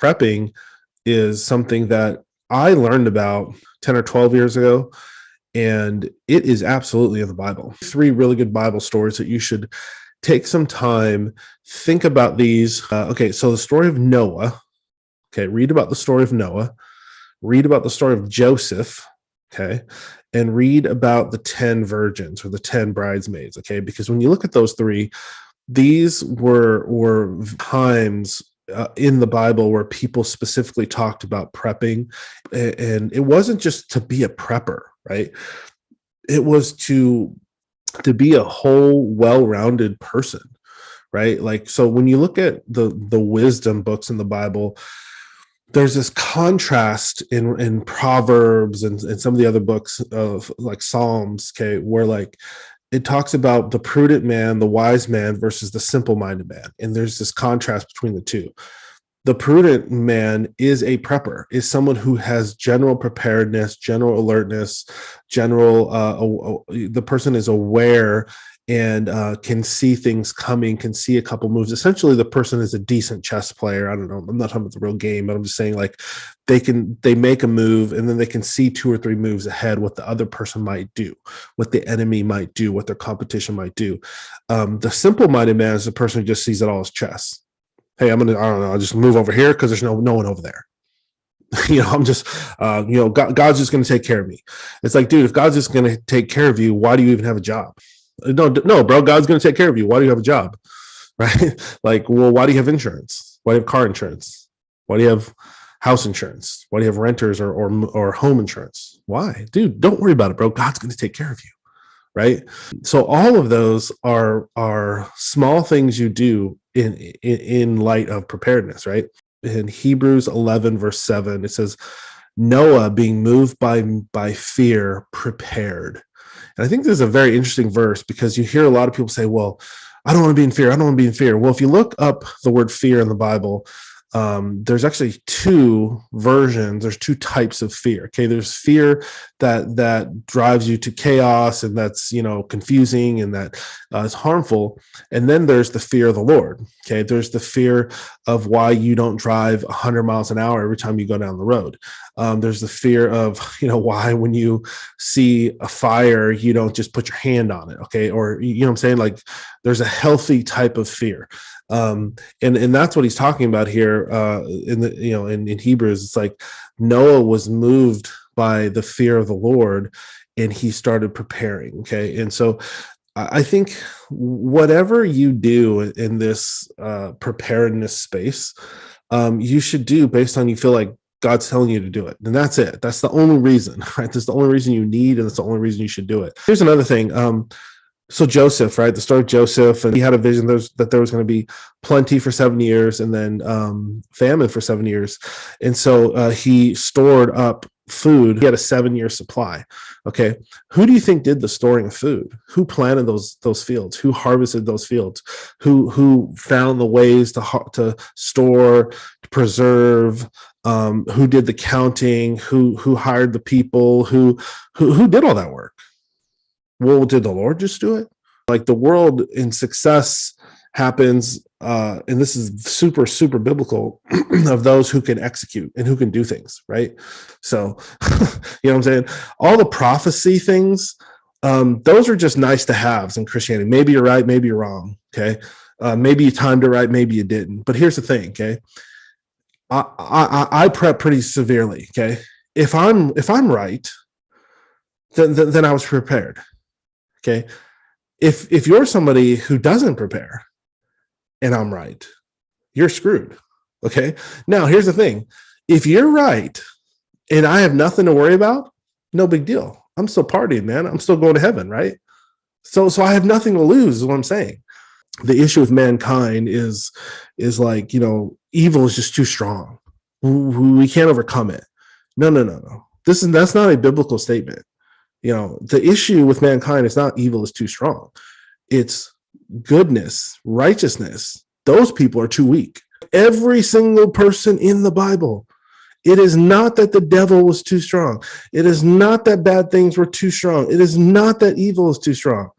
Prepping is something that I learned about 10 or 12 years ago, and it is absolutely in the Bible. 3 really good Bible stories that you should take some time, think about these. Okay, so the story of Noah. Okay, read about the story of Noah. Read about the story of Joseph. Okay, and read about the 10 virgins or the 10 bridesmaids. Okay, because when you look at those 3, these were times in the Bible where people specifically talked about prepping, and it wasn't just to be a prepper, right? It was to be a whole, well-rounded person, right? Like, so when you look at the wisdom books in the Bible, there's this contrast in Proverbs and some of the other books of like Psalms, okay, where like it talks about the prudent man, the wise man versus the simple-minded man. And there's this contrast between the two. The prudent man is a prepper, is someone who has general preparedness, general alertness, the person is aware and can see things coming, can see a couple moves. Essentially, the person is a decent chess player. I don't know. I'm not talking about the real game, but I'm just saying like they make a move and then they can see 2 or 3 moves ahead what the other person might do, what the enemy might do, what their competition might do. The simple-minded man is the person who just sees it all as chess. Hey, I'll just move over here because there's no one over there. I'm just, God's just going to take care of me. It's like, dude, if God's just going to take care of you, why do you even have a job? No, bro, God's going to take care of you. Why do you have a job? Right? Like, well, why do you have insurance? Why do you have car insurance? Why do you have house insurance? Why do you have renters or home insurance? Why? Dude, don't worry about it, bro. God's going to take care of you. Right? So all of those are small things you do in light of preparedness, right? In Hebrews 11 verse 7, it says, Noah, being moved by fear, prepared. And I think this is a very interesting verse because you hear a lot of people say, well, I don't want to be in fear. I don't want to be in fear. Well, if you look up the word fear in the Bible, there's actually 2 versions. There's 2 types of fear. Okay, there's fear that drives you to chaos and that's confusing and that is harmful. And then there's the fear of the Lord. Okay, there's the fear of why you don't drive 100 miles an hour every time you go down the road. There's the fear of why when you see a fire you don't just put your hand on it. Okay, or what I'm saying, like there's a healthy type of fear. And that's what he's talking about here in Hebrews. It's like Noah was moved by the fear of the Lord and he started preparing. Okay. And so I think whatever you do in this preparedness space, you should do based on you feel like God's telling you to do it. And that's it. That's the only reason, right? That's the only reason you need, and that's the only reason you should do it. Here's another thing. So Joseph, right? The story of Joseph, and he had a vision that there was going to be plenty for 7 years and then famine for 7 years. And so he stored up food. He had a 7-year supply. Okay. Who do you think did the storing of food? Who planted those fields? Who harvested those fields? Who found the ways to store, to preserve? Who did the counting? Who hired the people? Who did all that work? Well, did the Lord just do it? Like the world in success happens, and this is super, super biblical, of those who can execute and who can do things, right? So, what I'm saying? All the prophecy things, those are just nice to haves in Christianity. Maybe you're right, maybe you're wrong, okay? Maybe you timed it right, maybe you didn't. But here's the thing, okay? I prep pretty severely, okay? If I'm right, then I was prepared. Okay. If you're somebody who doesn't prepare and I'm right, you're screwed. Okay. Now here's the thing. If you're right and I have nothing to worry about, no big deal. I'm still partying, man. I'm still going to heaven. Right. So I have nothing to lose is what I'm saying. The issue with mankind is like, evil is just too strong. We can't overcome it. No. That's not a biblical statement. The issue with mankind is not evil is too strong. It's goodness, righteousness. Those people are too weak. Every single person in the Bible, it is not that the devil was too strong. It is not that bad things were too strong. It is not that evil is too strong.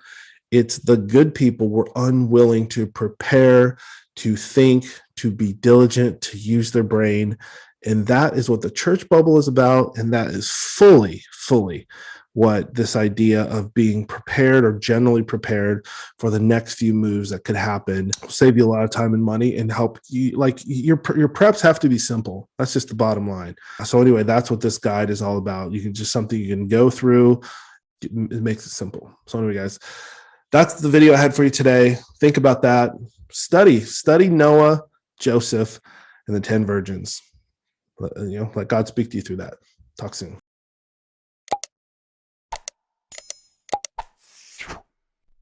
It's the good people were unwilling to prepare, to think, to be diligent, to use their brain. And that is what the church bubble is about. And that is fully what this idea of being prepared or generally prepared for the next few moves that could happen will save you a lot of time and money and help you. Like your preps have to be simple. That's just the bottom line. So anyway, that's what this guide is all about. You can just something you can go through. It makes it simple. So anyway, guys, that's the video I had for you today. Think about that. Study Noah, Joseph, and the 10 virgins. Let God speak to you through that. Talk soon.